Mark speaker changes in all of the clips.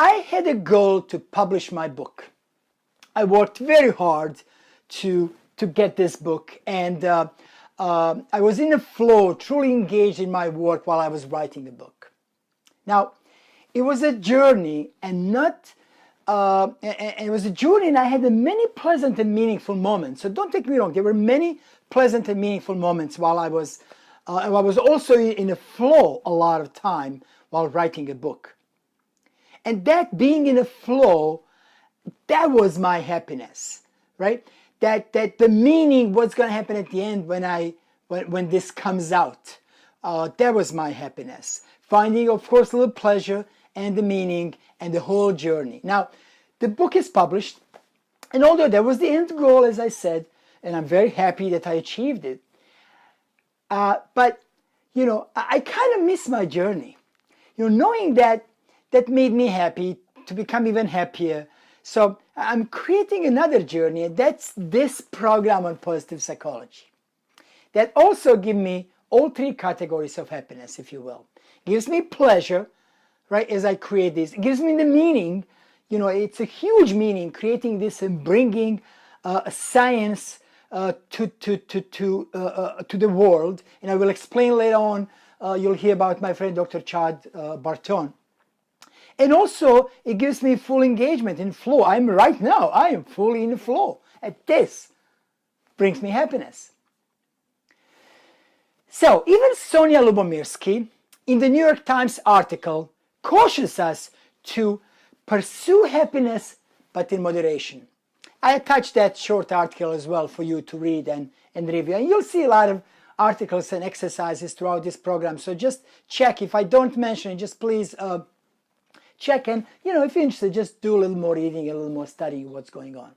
Speaker 1: I had a goal to publish my book. I worked very hard to get this book, and I was in a flow, truly engaged in my work while I was writing the book. Now, it was a journey, and it was a journey, and I had many pleasant and meaningful moments. So don't take me wrong; there were many pleasant and meaningful moments while I was also in a flow a lot of time while writing a book. And that being in a flow, that was my happiness, right? That the meaning, what's going to happen at the end when this comes out, that was my happiness. Finding, of course, a little pleasure and the meaning and the whole journey. Now, the book is published, and although that was the end goal, as I said, and I'm very happy that I achieved it, but, you know, I kind of miss my journey. You know, knowing that made me happy to become even happier. So I'm creating another journey, and that's this program on positive psychology. That also gives me all three categories of happiness, if you will. Gives me pleasure, right, as I create this. It gives me the meaning. You know, it's a huge meaning, creating this and bringing science to the world. And I will explain later on. You'll hear about my friend Dr. Chad Barton. And also, it gives me full engagement in flow. I am fully in the flow. And this brings me happiness. So, even Sonia Lubomirsky, in the New York Times article, cautions us to pursue happiness, but in moderation. I attached that short article as well for you to read and review. And you'll see a lot of articles and exercises throughout this program. So just check. If I don't mention it, just please check, and you know, if you're interested, just do a little more reading, a little more studying what's going on.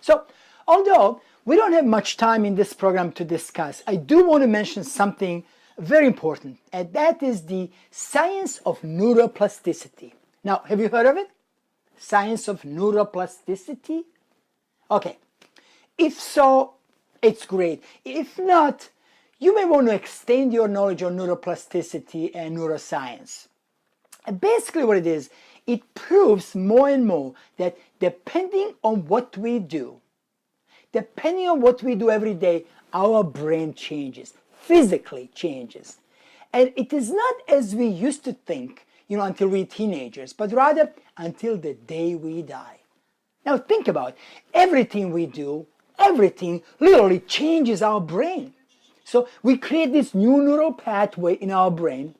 Speaker 1: So, although we don't have much time in this program to discuss, I do want to mention something very important, and that is the science of neuroplasticity. Now, have you heard of it? Science of neuroplasticity? Okay. If so, it's great. If not, you may want to extend your knowledge on neuroplasticity and neuroscience. And basically what it is, it proves more and more that depending on what we do every day, our brain changes, physically changes. And it is not as we used to think, you know, until we're teenagers, but rather until the day we die. Now think about it. Everything we do, everything literally changes our brain. So we create this new neural pathway in our brain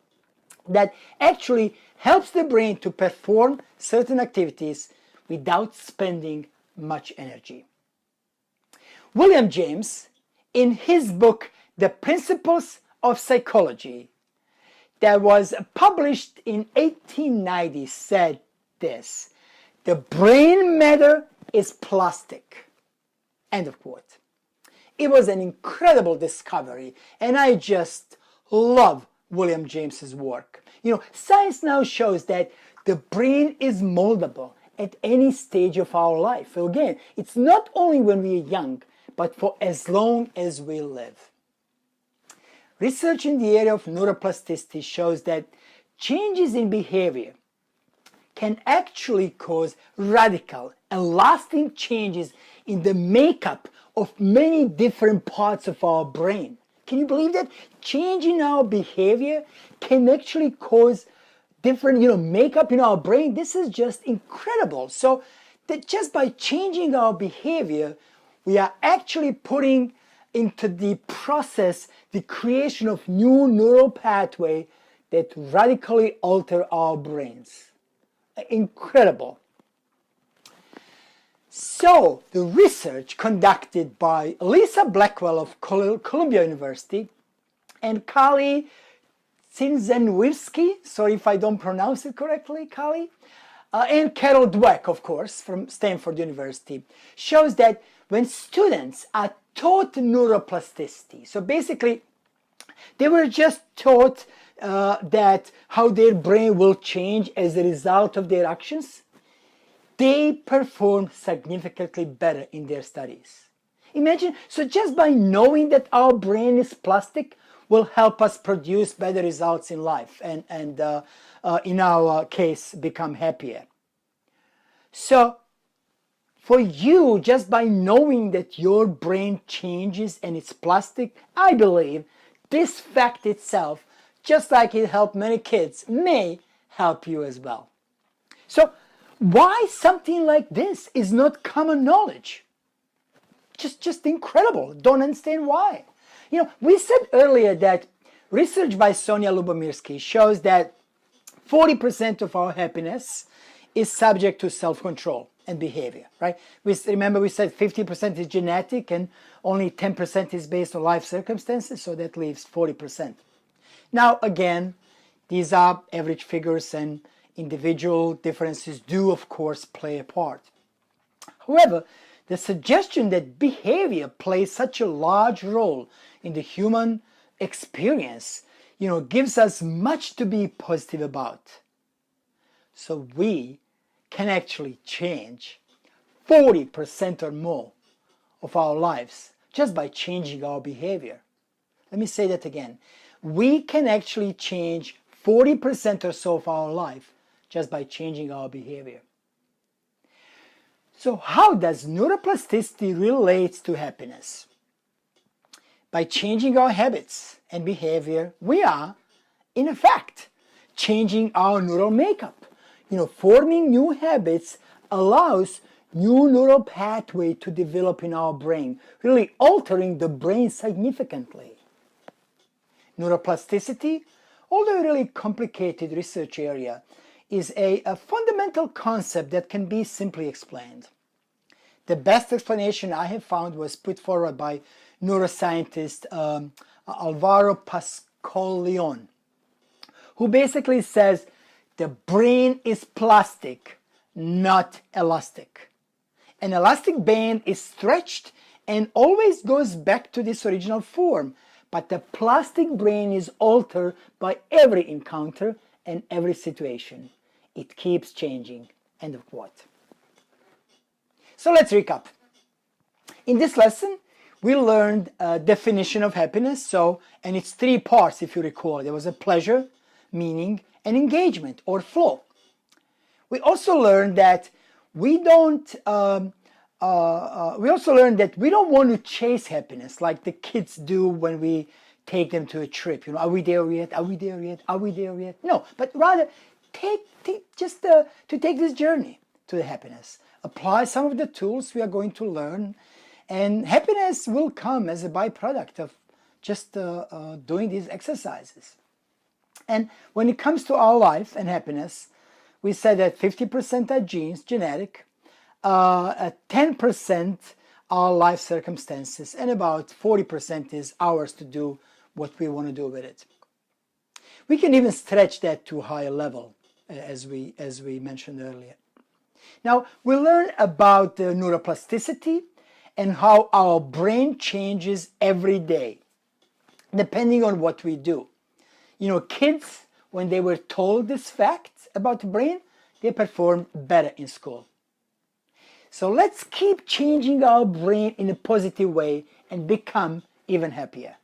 Speaker 1: that actually helps the brain to perform certain activities without spending much energy. William James, in his book, The Principles of Psychology, that was published in 1890, said this: "The brain matter is plastic." End of quote. It was an incredible discovery, and I just love William James's work. You know, science now shows that the brain is moldable at any stage of our life. So again, it's not only when we are young, but for as long as we live. Research in the area of neuroplasticity shows that changes in behavior can actually cause radical and lasting changes in the makeup of many different parts of our brain. Can you believe that? Change in our behavior can actually cause different, makeup in our brain. This is just incredible. So that just by changing our behavior, we are actually putting into the process the creation of new neural pathway that radically alter our brains. Incredible. So the research conducted by Lisa Blackwell of Columbia University and Kali Tsinzenwivsky, sorry if I don't pronounce it correctly, Kali, and Carol Dweck, of course, from Stanford University, shows that when students are taught neuroplasticity, so basically they were just taught that how their brain will change as a result of their actions, they perform significantly better in their studies. Imagine, so just by knowing that our brain is plastic will help us produce better results in life and in our case, become happier. So for you, just by knowing that your brain changes and it's plastic, I believe this fact itself, just like it helped many kids, may help you as well. So why something like this is not common knowledge? Just incredible. Don't understand why. We said earlier that research by Sonia Lubomirsky shows that 40% of our happiness is subject to self-control and behavior, right? Remember we said 50% is genetic and only 10% is based on life circumstances, so that leaves 40%. Now, again, these are average figures and individual differences do, of course, play a part. However, the suggestion that behavior plays such a large role in the human experience, gives us much to be positive about. So we can actually change 40% or more of our lives just by changing our behavior. Let me say that again. We can actually change 40% or so of our life just by changing our behavior. So how does neuroplasticity relate to happiness? By changing our habits and behavior, we are, in effect, changing our neural makeup. Forming new habits allows new neural pathway to develop in our brain, really altering the brain significantly. Neuroplasticity, although a really complicated research area, is a fundamental concept that can be simply explained. The best explanation I have found was put forward by neuroscientist Alvaro Pascual-Leon, who basically says the brain is plastic, not elastic. An elastic band is stretched and always goes back to this original form, but the plastic brain is altered by every encounter and every situation. It keeps changing. End of quote. So let's recap. In this lesson, we learned a definition of happiness, and it's three parts if you recall. There was a pleasure, meaning, and engagement or flow. We also learned that we don't want to chase happiness like the kids do when we take them to a trip. Are we there yet? Are we there yet? Are we there yet? No, but rather to take this journey to the happiness. Apply some of the tools we are going to learn, and happiness will come as a byproduct of just doing these exercises. And when it comes to our life and happiness, we said that 50% are genes, genetic, 10% are life circumstances, and about 40% is ours to do what we want to do with it. We can even stretch that to a higher level, as we mentioned earlier. Now, we learn about the neuroplasticity and how our brain changes every day, depending on what we do. Kids, when they were told this fact about the brain, they perform better in school. So let's keep changing our brain in a positive way and become even happier.